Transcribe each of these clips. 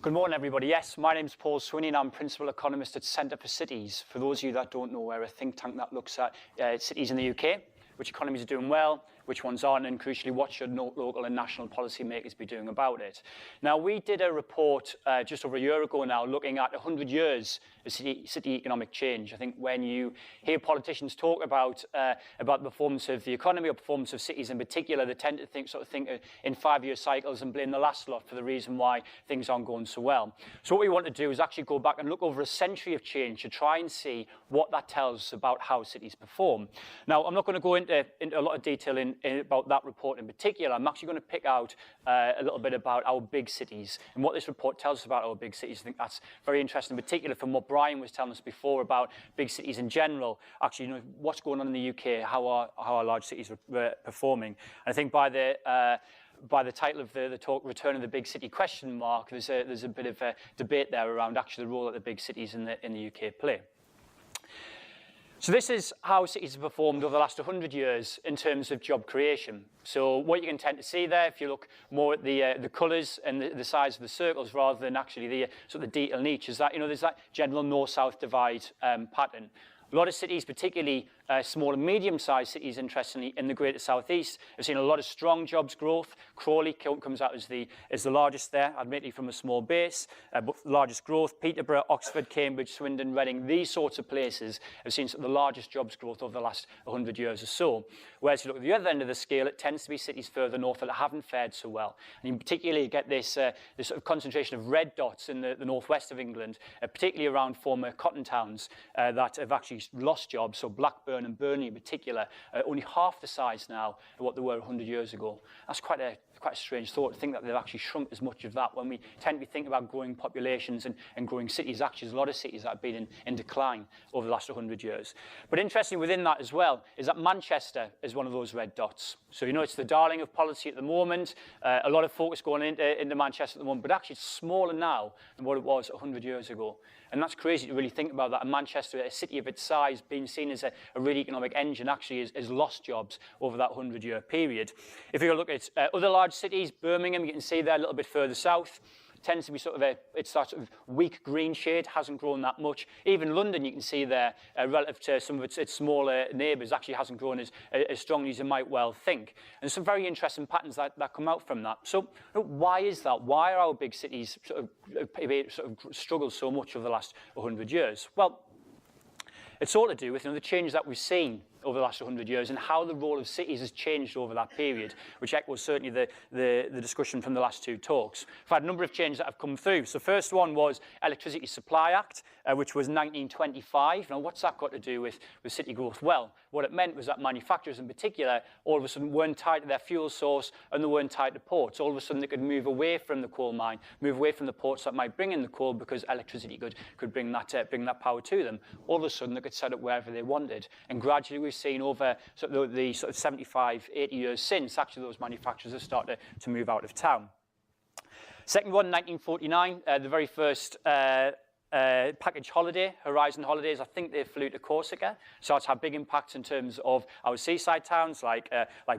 Good morning, everybody. Yes, my name's Paul Swinney, and I'm Principal Economist at Centre for Cities. For those of you that don't know, we're a think tank that looks at cities in the UK, which economies are doing well, which ones aren't, and crucially, what should local and national policymakers be doing about it. Now, we did a report just over a year ago now looking at 100 years of city economic change. I think when you hear politicians talk about the performance of the economy or performance of cities in particular, they tend to think in 5-year cycles and blame the last lot for the reason why things aren't going so well. So what we want to do is actually go back and look over a century of change to try and see what that tells us about how cities perform. Now, I'm not going to go into a lot of detail about that report in particular. I'm actually going to pick out a little bit about our big cities and what this report tells us about our big cities. I think that's very interesting, in particular from what Brian was telling us before about big cities in general. Actually, you know, what's going on in the UK, how our large cities are performing. And I think by the title of the talk, Return of the Big City question mark, there's a bit of a debate there around actually the role that the big cities in the UK play. So this is how cities have performed over the last 100 years in terms of job creation. So what you can tend to see there, if you look more at the colours and the size of the circles rather than actually the sort of detail in each, is that, you know, there's that general north-south divide pattern. A lot of cities, particularly small and medium-sized cities, interestingly, in the Greater South East, have seen a lot of strong jobs growth. Crawley comes out as the largest there, admittedly from a small base, but the largest growth. Peterborough, Oxford, Cambridge, Swindon, Reading, these sorts of places have seen the largest jobs growth over the last 100 years or so. Whereas if you look at the other end of the scale, it tends to be cities further north that haven't fared so well. And you particularly get this sort of concentration of red dots in the northwest of England, particularly around former cotton towns that have actually lost jobs. So Blackburn and Burnley in particular, only half the size now of what they were 100 years ago. That's quite a strange thought to think that they've actually shrunk as much of that when we tend to be thinking about growing populations and growing cities. Actually, there's a lot of cities that have been in decline over the last 100 years. But interesting within that as well is that Manchester is one of those red dots. So, you know, it's the darling of policy at the moment. A lot of focus going into Manchester at the moment, but actually it's smaller now than what it was 100 years ago. And that's crazy to really think about that. And Manchester, a city of its size, being seen as a real economic engine, actually has lost jobs over that 100-year period. If you look at other large cities, Birmingham, you can see there a little bit further south, tends to be it's that sort of weak green shade, hasn't grown that much. Even London, you can see there, relative to some of its smaller neighbours, actually hasn't grown as strongly as you might well think. And there's some very interesting patterns that come out from that. So why is that? Why are our big cities sort of struggled so much over the last 100 years? Well, it's all to do with the change that we've seen over the last 100 years and how the role of cities has changed over that period, which echoes certainly the discussion from the last two talks. We've had a number of changes that have come through. So first one was Electricity Supply Act, which was 1925. Now, what's that got to do with city growth? Well, what it meant was that manufacturers in particular all of a sudden weren't tied to their fuel source and they weren't tied to ports. All of a sudden they could move away from the coal mine, move away from the ports that might bring in the coal because electricity could bring that power to them. All of a sudden they could set up wherever they wanted. And gradually we've seen over the sort of 75, 80 years since, actually those manufacturers have started to move out of town. Second one, 1949, the very first package holiday, Horizon Holidays, I think they flew to Corsica. So it's had big impacts in terms of our seaside towns like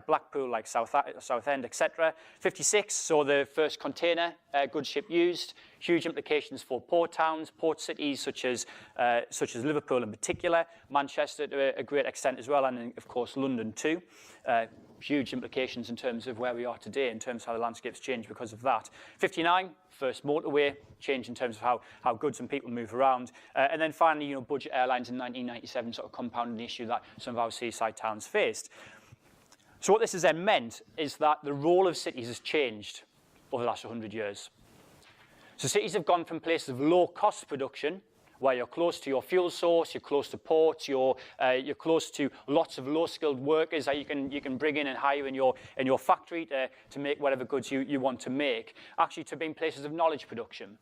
Blackpool, like Southend, etc. 56 saw the first container goods ship used. Huge implications for port towns, port cities such as Liverpool in particular, Manchester to a great extent as well, and of course London too. Huge implications in terms of where we are today, in terms of how the landscape's changed because of that. 59, first motorway, change in terms of how goods and people move around. And then finally, you know, budget airlines in 1997 sort of compounded the issue that some of our seaside towns faced. So what this has then meant is that the role of cities has changed over the last 100 years. So cities have gone from places of low-cost production, where you're close to your fuel source, you're close to ports, you're close to lots of low-skilled workers that you can bring in and hire in your factory to make whatever goods you want to make, actually to being places of knowledge production.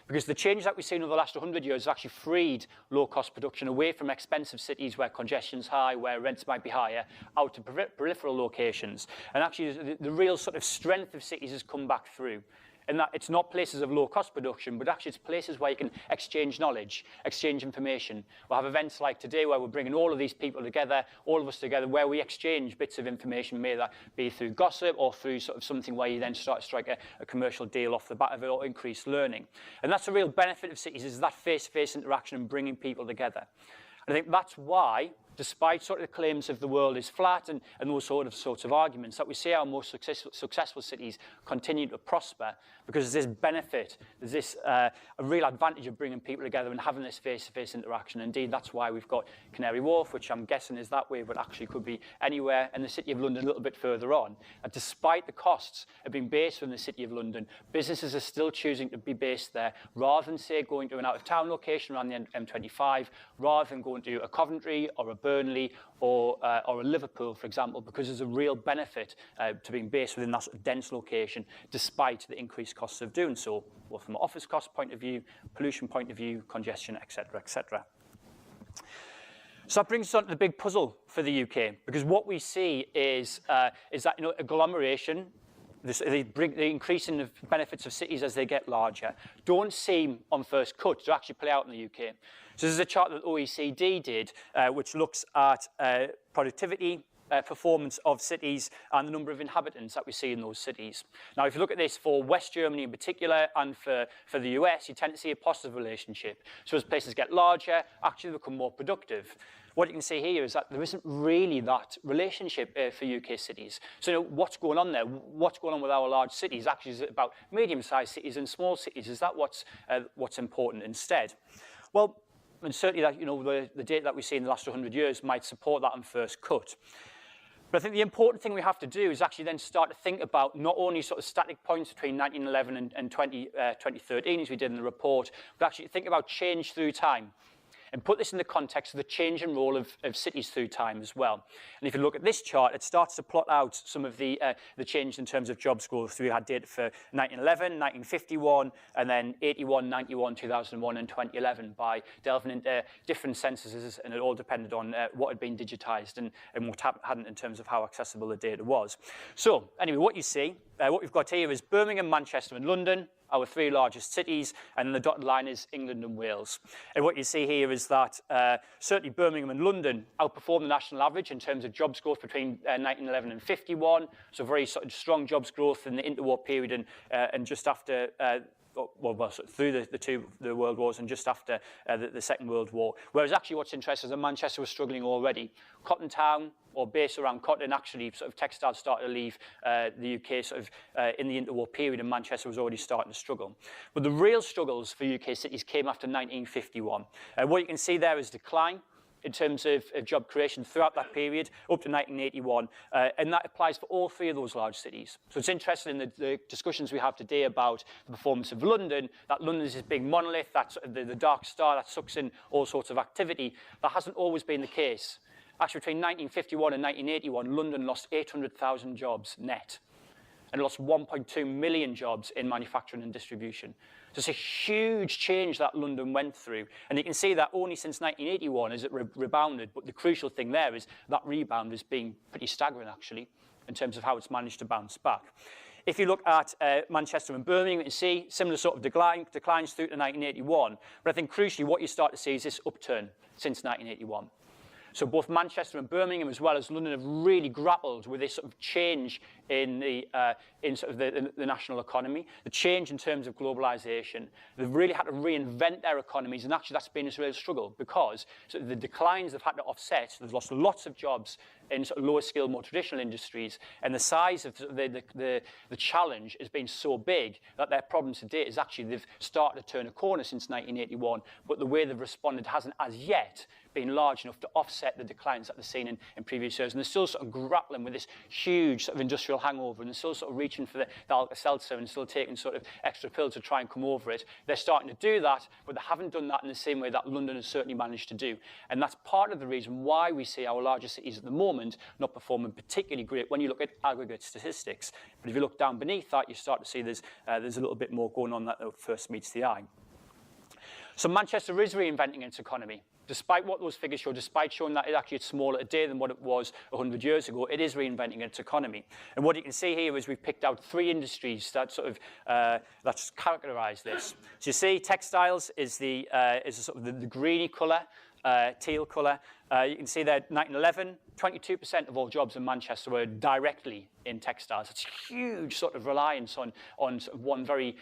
Because the change that we've seen over the last 100 years has actually freed low-cost production away from expensive cities where congestion's high, where rents might be higher, out to peripheral locations. And actually the real sort of strength of cities has come back through. and that it's not places of low-cost production, but actually it's places where you can exchange knowledge, exchange information. We'll have events like today where we're bringing all of these people together, all of us together, where we exchange bits of information, may that be through gossip or through sort of something where you then start to strike a commercial deal off the back of it or increase learning. And that's a real benefit of cities, is that face-to-face interaction and bringing people together. And I think that's why, despite sort of the claims of the world is flat and those sorts of arguments, that we see our most successful cities continue to prosper, because there's this benefit, there's this a real advantage of bringing people together and having this face-to-face interaction. Indeed, that's why we've got Canary Wharf, which I'm guessing is that way, but actually could be anywhere, and the City of London a little bit further on. And despite the costs of being based in the City of London, businesses are still choosing to be based there, rather than, say, going to an out-of-town location around the M25, rather than going to a Coventry or a Burnley or a Liverpool, for example, because there's a real benefit to being based within that sort of dense location, despite the increased costs of doing so, both from an office cost point of view, pollution point of view, congestion, etc., etc. So that brings us on to the big puzzle for the UK, because what we see is that agglomeration, the increasing of benefits of cities as they get larger, don't seem on first cut to actually play out in the UK. So this is a chart that OECD did, which looks at productivity, performance of cities and the number of inhabitants that we see in those cities. Now, if you look at this for West Germany in particular and for the US, you tend to see a positive relationship. So as places get larger, actually they become more productive. What you can see here is that there isn't really that relationship for UK cities. So what's going on there? What's going on with our large cities? Actually, is it about medium-sized cities and small cities? Is that what's important instead? Well, and certainly that, the data that we see in the last 100 years might support that on first cut. But I think the important thing we have to do is actually then start to think about not only sort of static points between 1911 and 2013, as we did in the report, but actually think about change through time. And put this in the context of the change in role of cities through time as well. And if you look at this chart, it starts to plot out some of the change in terms of jobs growth. So we had data for 1911, 1951, and then 81, 91, 2001, and 2011 by delving into different censuses, and it all depended on what had been digitized and what hadn't in terms of how accessible the data was. So anyway, what you see, what we've got here is Birmingham, Manchester, and London, our three largest cities, and then the dotted line is England and Wales. And what you see here is that certainly Birmingham and London outperformed the national average in terms of jobs growth between 1911 and 51, so very sort of strong jobs growth in the interwar period and just after through the world wars and just after the Second World War. Whereas actually what's interesting is that Manchester was struggling already. Cotton Town, or based around cotton, actually sort of textiles started to leave the UK sort of in the interwar period, and Manchester was already starting to struggle. But the real struggles for UK cities came after 1951. What you can see there is decline in terms of job creation throughout that period, up to 1981, and that applies for all three of those large cities. So it's interesting in the discussions we have today about the performance of London, that London is this big monolith, that's the dark star that sucks in all sorts of activity. That hasn't always been the case. Actually, between 1951 and 1981, London lost 800,000 jobs net, and lost 1.2 million jobs in manufacturing and distribution. So it's a huge change that London went through. And you can see that only since 1981 has it rebounded. But the crucial thing there is that rebound has been pretty staggering, actually, in terms of how it's managed to bounce back. If you look at Manchester and Birmingham, you can see similar sort of declines through to 1981. But I think crucially what you start to see is this upturn since 1981. So both Manchester and Birmingham, as well as London, have really grappled with this sort of change in the national economy, the change in terms of globalization. They've really had to reinvent their economies, and actually that's been a real struggle because the declines they've had to offset. They've lost lots of jobs in sort of lower skilled, more traditional industries, and the size of the challenge has been so big that their problem to date is actually they've started to turn a corner since 1981, but the way they've responded hasn't as yet been large enough to offset the declines that they've seen in previous years. And they're still sort of grappling with this huge sort of industrial hangover, and they're still sort of reaching for the Alka-Seltzer and still taking sort of extra pills to try and come over it. They're starting to do that, but they haven't done that in the same way that London has certainly managed to do. And that's part of the reason why we see our largest cities at the moment not performing particularly great when you look at aggregate statistics. But if you look down beneath that, you start to see there's a little bit more going on that first meets the eye. So Manchester is reinventing its economy. despite what those figures show, despite showing that it's smaller today than what it was 100 years ago, it is reinventing its economy. And what you can see here is we've picked out 3 industries that sort of that's characterise this. So you see, textiles is the sort of the greeny colour, teal colour. You can see that 1911, 22% of all jobs in Manchester were directly in textiles. It's a huge sort of reliance on sort of one very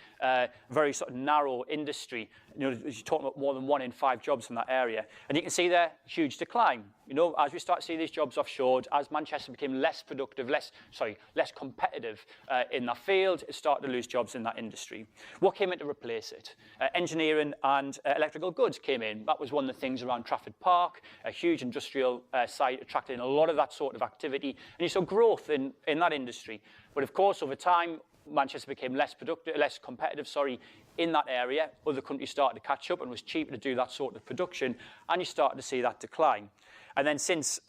sort of narrow industry. You know, you're talking about more than 1 in 5 jobs in that area. And you can see there, huge decline. You know, as we start to see these jobs offshored, as Manchester became less productive, less competitive in that field, it started to lose jobs in that industry. What came in to replace it? Engineering and electrical goods came in. That was one of the things around Trafford Park, a huge industrial site attracting a lot of that sort of activity. And you saw growth in that industry. But of course, over time, Manchester became less competitive, in that area. Other countries started to catch up and it was cheaper to do that sort of production, and you started to see that decline. And then since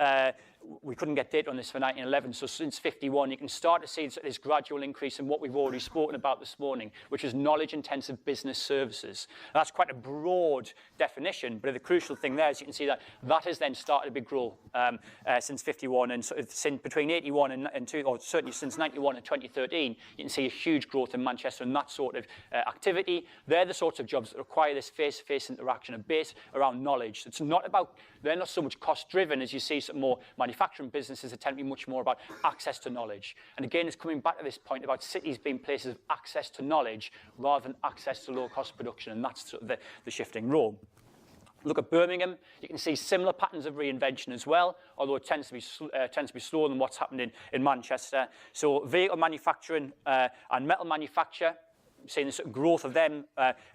we couldn't get data on this for 1911, so since 51, you can start to see this gradual increase in what we've already spoken about this morning, which is knowledge-intensive business services. And that's quite a broad definition, but the crucial thing there is you can see that has then started a big growth since 51, and sort of since between 81 and certainly since 91 and 2013, you can see a huge growth in Manchester and that sort of activity. They're the sorts of jobs that require this face-to-face interaction, a base around knowledge. It's not about, they're not so much cost-driven as you see some more manufacturing businesses that tend to be much more about access to knowledge. And again, it's coming back to this point about cities being places of access to knowledge rather than access to low-cost production, and that's sort of the shifting role. Look at Birmingham, you can see similar patterns of reinvention as well, although it tends to be slower than what's happened in Manchester. So vehicle manufacturing and metal manufacture, seeing the sort of growth of them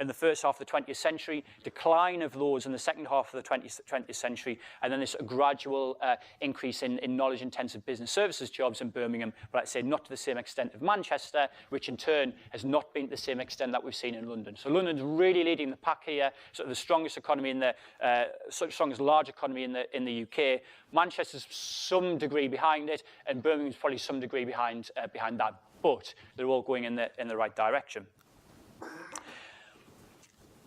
in the first half of the 20th century, decline of those in the second half of the 20th century, and then this sort of gradual increase in knowledge-intensive business services jobs in Birmingham, but I'd say not to the same extent of Manchester, which in turn has not been to the same extent that we've seen in London. So London's really leading the pack here, sort of the strongest economy in the strongest large economy in the UK. Manchester's some degree behind it, and Birmingham's probably some degree behind that. But they're all going in the right direction.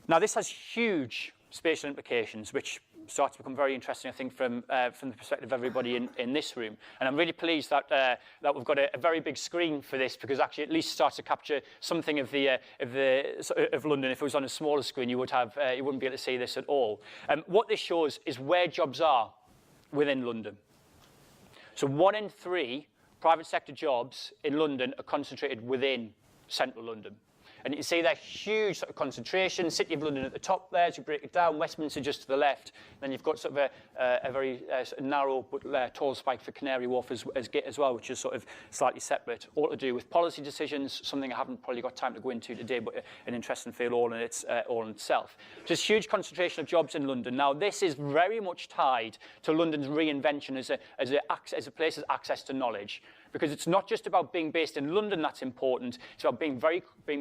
Now, this has huge spatial implications, which starts to become very interesting, I think, from the perspective of everybody in this room. And I'm really pleased that we've got a very big screen for this, because actually at least starts to capture something of London. If it was on a smaller screen, you wouldn't be able to see this at all. What this shows is where jobs are within London. So 1 in 3 private sector jobs in London are concentrated within central London. And you can see that huge sort of concentration, City of London at the top there, as you break it down, Westminster just to the left. Then you've got sort of a very sort of narrow but tall spike for Canary Wharf as well, which is sort of slightly separate, all to do with policy decisions, something I haven't probably got time to go into today, but an interesting field all in itself. Just huge concentration of jobs in London. Now, this is very much tied to London's reinvention as a place of access to knowledge. Because it's not just about being based in London that's important, it's about being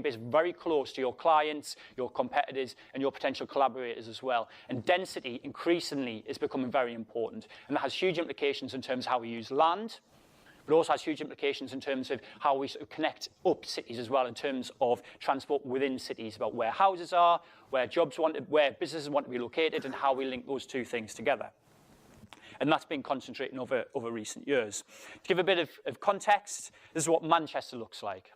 based very close to your clients, your competitors, and your potential collaborators as well. And density increasingly is becoming very important. And that has huge implications in terms of how we use land, but also has huge implications in terms of how we sort of connect up cities as well, in terms of transport within cities, about where houses are, where businesses want to be located, and how we link those two things together. And that's been concentrating over recent years. To give a bit of context, this is what Manchester looks like.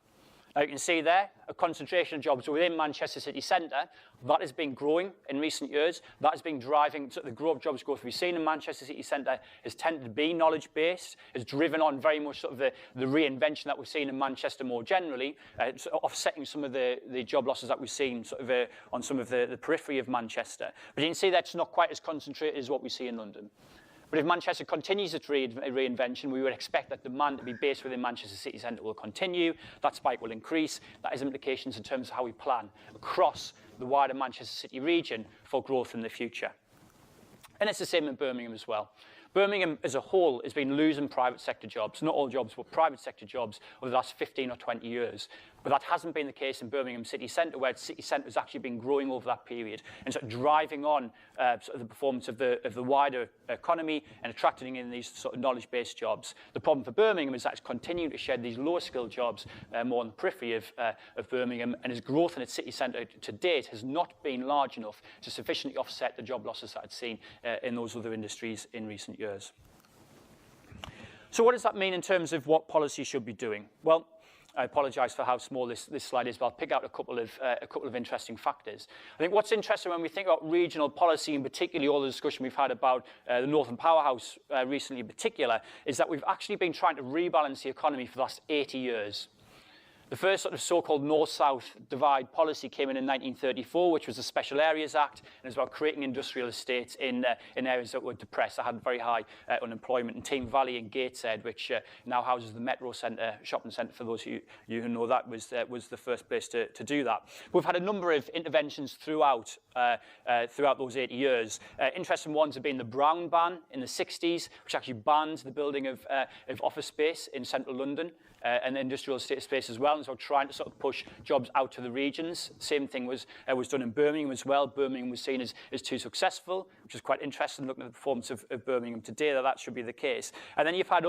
Now you can see there, a concentration of jobs within Manchester city centre. That has been growing in recent years. That has been driving sort of the jobs growth we've seen in Manchester city centre has tended to be knowledge-based, has driven on very much sort of the reinvention that we've seen in Manchester more generally, sort of offsetting some of the job losses that we've seen sort of on some of the periphery of Manchester. But you can see that's not quite as concentrated as what we see in London. But if Manchester continues its reinvention, we would expect that demand to be based within Manchester city centre will continue, that spike will increase. That has implications in terms of how we plan across the wider Manchester city region for growth in the future. And it's the same in Birmingham as well. Birmingham as a whole has been losing private sector jobs, not all jobs, but private sector jobs over the last 15 or 20 years. But that hasn't been the case in Birmingham city centre, where city centre has actually been growing over that period and sort of driving on sort of the performance of the wider economy and attracting in these sort of knowledge-based jobs. The problem for Birmingham is that it's continuing to shed these lower-skilled jobs more on the periphery of Birmingham, and its growth in its city centre to date has not been large enough to sufficiently offset the job losses that it's seen in those other industries in recent years. So what does that mean in terms of what policy should be doing? Well, I apologise for how small this slide is, but I'll pick out a couple of interesting factors. I think what's interesting when we think about regional policy, and particularly all the discussion we've had about the Northern Powerhouse recently in particular, is that we've actually been trying to rebalance the economy for the last 80 years. The first sort of so-called north-south divide policy came in 1934, which was the Special Areas Act, and it was about creating industrial estates in areas that were depressed, that had very high unemployment. And Tame Valley in Gateshead, which now houses the Metro Centre, shopping centre, for those of you who know that, was the first place to do that. We've had a number of interventions throughout those 80 years. Interesting ones have been the Brown Ban in the 60s, which actually banned the building of office space in central London. And industrial estate space as well, and so trying to sort of push jobs out to the regions. Same thing was done in Birmingham as well. Birmingham was seen as too successful, which is quite interesting looking at the performance of Birmingham today, that should be the case. And then you've had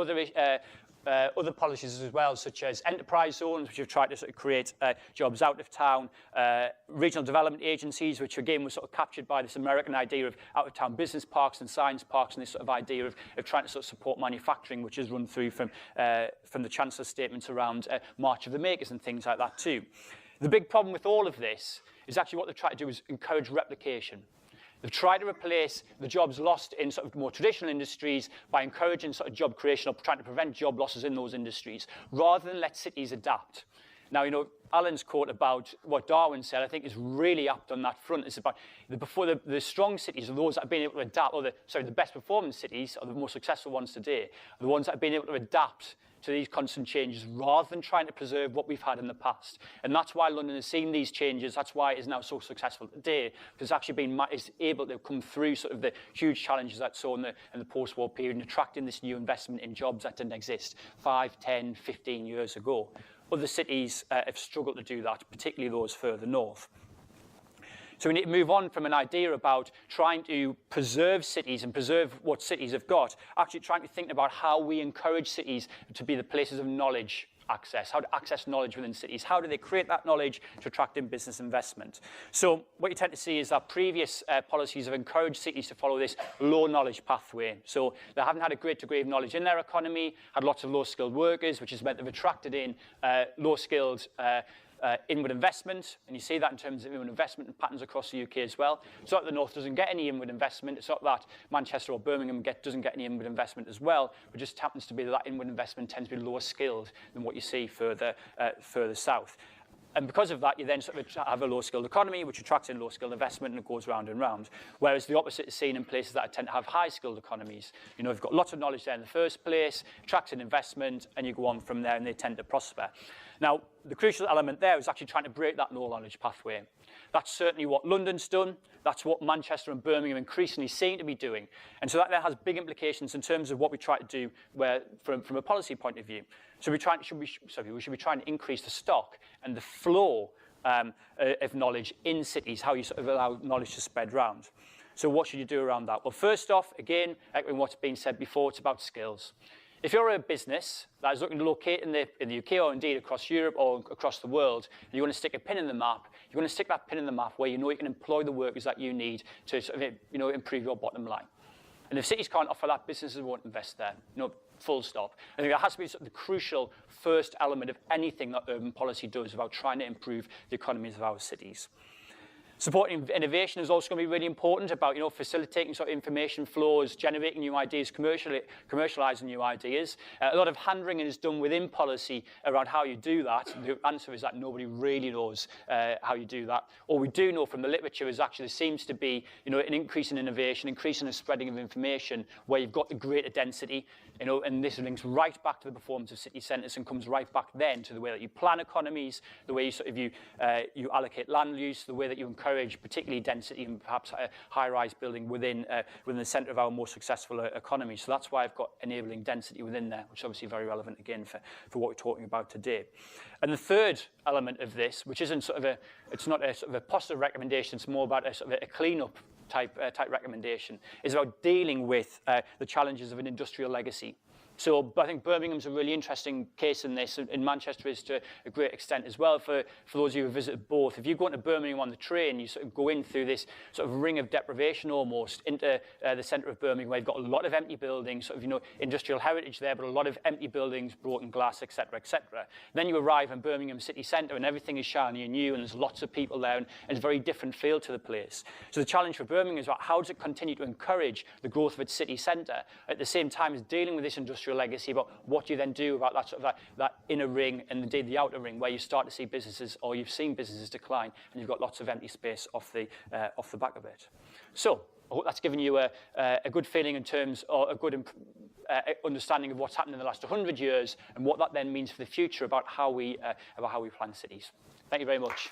other policies as well, such as enterprise zones, which have tried to sort of create jobs out of town, regional development agencies, which again was sort of captured by this American idea of out-of-town business parks and science parks, and this sort of idea of trying to sort of support manufacturing, which is run through from the Chancellor's statements around March of the Makers and things like that too. The big problem with all of this is actually what they're trying to do is encourage replication. They've tried to replace the jobs lost in sort of more traditional industries by encouraging sort of job creation or trying to prevent job losses in those industries, rather than let cities adapt. Now, you know, Alan's quote about what Darwin said, I think, is really apt on that front. It's about the strong cities are those that have been able to adapt, or the best performing cities, or the most successful ones today, are the ones that have been able to adapt to these constant changes rather than trying to preserve what we've had in the past. And that's why London has seen these changes. That's why it is now so successful today, because it's actually is able to come through sort of the huge challenges that saw in the post-war period and attracting this new investment in jobs that didn't exist 5, 10, 15 years ago. Other cities have struggled to do that, particularly those further north. So we need to move on from an idea about trying to preserve cities and preserve what cities have got, actually trying to think about how we encourage cities to be the places of knowledge access, how to access knowledge within cities. How do they create that knowledge to attract in business investment? So what you tend to see is that previous policies have encouraged cities to follow this low knowledge pathway. So they haven't had a great degree of knowledge in their economy, had lots of low-skilled workers, which has meant they've attracted in low-skilled inward investment, and you see that in terms of inward investment patterns across the UK as well. It's not that the North doesn't get any inward investment, it's not that Manchester or Birmingham doesn't get any inward investment as well, but just happens to be that inward investment tends to be lower skilled than what you see further south. And because of that, you then sort of have a low-skilled economy, which attracts in low-skilled investment, and it goes round and round. Whereas the opposite is seen in places that tend to have high-skilled economies. You know, you've got lots of knowledge there in the first place, attracts in investment, and you go on from there, and they tend to prosper. Now, the crucial element there is actually trying to break that low-knowledge pathway. That's certainly what London's done. That's what Manchester and Birmingham increasingly seem to be doing. And so that has big implications in terms of what we try to do from a policy point of view. So we should be trying to increase the stock and the flow of knowledge in cities, how you sort of allow knowledge to spread around. So what should you do around that? Well, first off, again, echoing what's been said before, it's about skills. If you're a business that is looking to locate in the UK or indeed across Europe or across the world, and you want to stick a pin in the map, you want to stick that pin in the map where you know you can employ the workers that you need to sort of, improve your bottom line. And if cities can't offer that, businesses won't invest there. Full stop. I think that has to be sort of the crucial first element of anything that urban policy does about trying to improve the economies of our cities. Supporting innovation is also going to be really important about, facilitating sort of information flows, generating new ideas, commercializing new ideas. A lot of hand-wringing is done within policy around how you do that. The answer is that nobody really knows how you do that. All we do know from the literature is actually there seems to be, an increase in innovation, increase in the spreading of information where you've got the greater density, and this links right back to the performance of city centres and comes right back then to the way that you plan economies, the way you allocate land use, the way that you encourage encourage particularly density and perhaps high-rise building within the centre of our more successful economy. So that's why I've got enabling density within there, which is obviously very relevant again for what we're talking about today. And the third element of this, which isn't sort of it's not a sort of a positive recommendation, it's more about a sort of a clean-up type recommendation, is about dealing with the challenges of an industrial legacy. So I think Birmingham's a really interesting case in this, and Manchester is to a great extent as well for those of you who have visited both. If you go into Birmingham on the train, you sort of go in through this sort of ring of deprivation almost into the centre of Birmingham, where you've got a lot of empty buildings, sort of, you know, industrial heritage there, but a lot of empty buildings, broken glass, etc., etc. Then you arrive in Birmingham city centre and everything is shiny and new and there's lots of people there and it's a very different feel to the place. So the challenge for Birmingham is about how does it continue to encourage the growth of its city centre at the same time as dealing with this industrial legacy, about what you then do about that sort of that inner ring and indeed the outer ring, where you start to see businesses, or you've seen businesses decline, and you've got lots of empty space off the back of it. So I hope that's given you a good feeling in terms, or a good understanding of what's happened in the last 100 years and what that then means for the future about how we plan cities. Thank you very much.